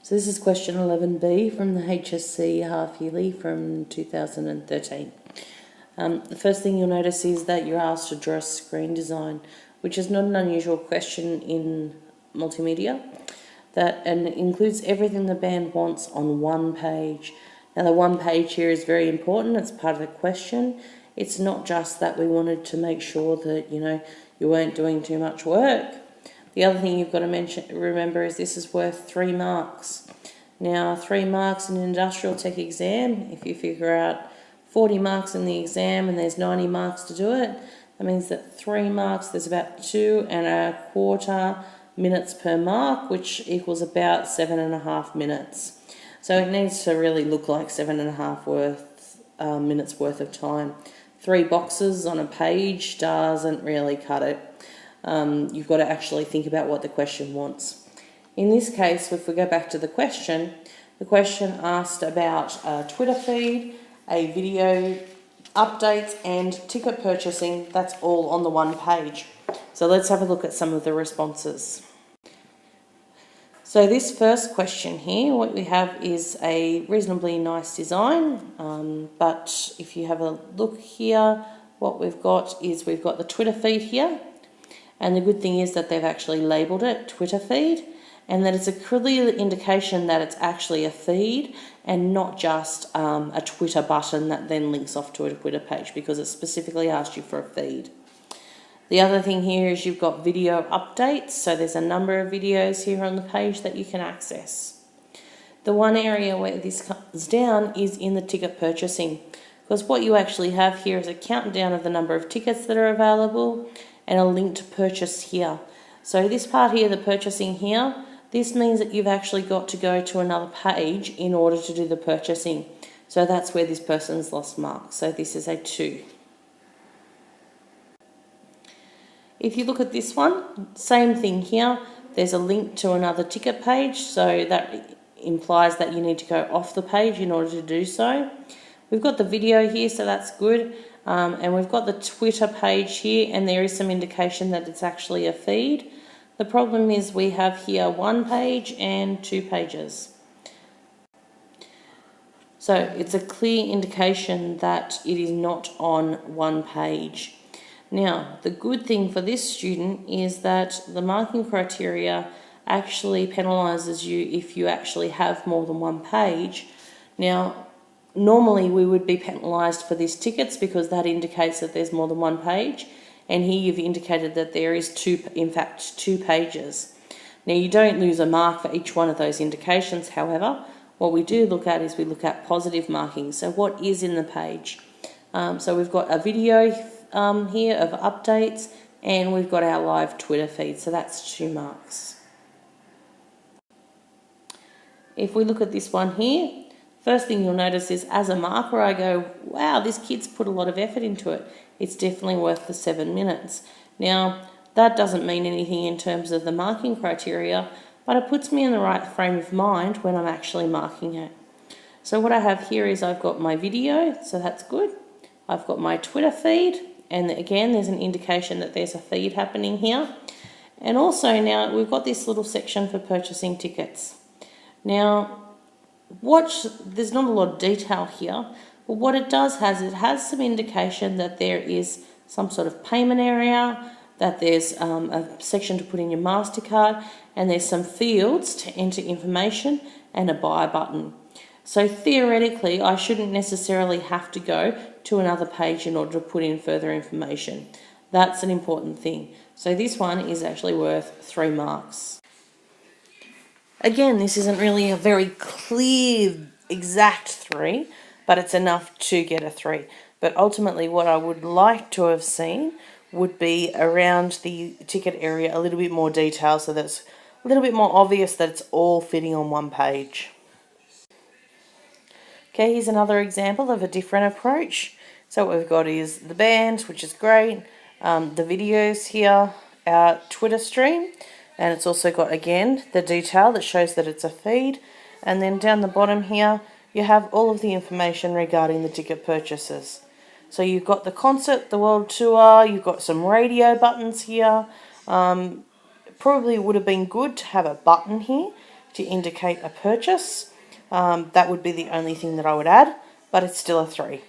So this is question 11B from the HSC half yearly from 2013. The first thing you'll notice is that you're asked to draw a screen design, which is not an unusual question in multimedia, and it includes everything the band wants on one page. Now the one page here is very important, it's part of the question. It's not just that we wanted to make sure that you weren't doing too much work. The other thing you've got to remember is this is worth 3 marks. Now 3 marks in an industrial tech exam, if you figure out 40 marks in the exam and there's 90 marks to do it, that means that 3 marks, there's about 2.25 minutes per mark, which equals about 7.5 minutes. So it needs to really look like 7.5 minutes worth of time. 3 boxes on a page doesn't really cut it. You've got to actually think about what the question wants. In this case, if we go back to the question asked about a Twitter feed, a video updates and ticket purchasing. That's all on the one page. So let's have a look at some of the responses. So this first question here, what we have is a reasonably nice design, but if you have a look here, what we've got is we've got the Twitter feed here. And the good thing is that they've actually labelled it Twitter feed, and that it's a clear indication that it's actually a feed and not just a Twitter button that then links off to a Twitter page, because it specifically asked you for a feed. The other thing here is you've got video updates, so there's a number of videos here on the page that you can access. The one area where this comes down is in the ticket purchasing, because what you actually have here is a countdown of the number of tickets that are available and a link to purchase here. So this part here, the purchasing here, this means that you've actually got to go to another page in order to do the purchasing. So that's where this person's lost marks. So this is a 2. If you look at this one, same thing here. There's a link to another ticket page, so that implies that you need to go off the page in order to do so. We've got the video here, so that's good. And we've got the Twitter page here, and there is some indication that it's actually a feed. The problem is we have here 1 page and 2 pages. So it's a clear indication that it is not on 1 page. Now, the good thing for this student is that the marking criteria actually penalises you if you actually have more than 1 page. Now, normally we would be penalised for these tickets because that indicates that there's more than 1 page, and here you've indicated that there is 2 pages. Now you don't lose a mark for each one of those indications, however, what we do look at is we look at positive marking, so what is in the page. So we've got a video here of updates, and we've got our live Twitter feed, so that's 2 marks. If we look at this one here, first thing you'll notice is as a marker I go, wow, this kid's put a lot of effort into it. It's definitely worth the 7 minutes. Now, that doesn't mean anything in terms of the marking criteria, but it puts me in the right frame of mind when I'm actually marking it. So what I have here is I've got my video, so that's good. I've got my Twitter feed, and again, there's an indication that there's a feed happening here. And also now we've got this little section for purchasing tickets. Now, there's not a lot of detail here, but what it does it has some indication that there is some sort of payment area, that there's a section to put in your MasterCard, and there's some fields to enter information and a buy button. So theoretically, I shouldn't necessarily have to go to another page in order to put in further information. That's an important thing. So this one is actually worth 3 marks. Again, this isn't really a very clear, exact 3, but it's enough to get a 3. But ultimately, what I would like to have seen would be around the ticket area a little bit more detail, so that it's a little bit more obvious that it's all fitting on 1 page. Okay, here's another example of a different approach. So what we've got is the band, which is great, the videos here, our Twitter stream, and it's also got, again, the detail that shows that it's a feed. And then down the bottom here, you have all of the information regarding the ticket purchases. So you've got the concert, the world tour, you've got some radio buttons here. Probably would have been good to have a button here to indicate a purchase. That would be the only thing that I would add, but it's still a 3.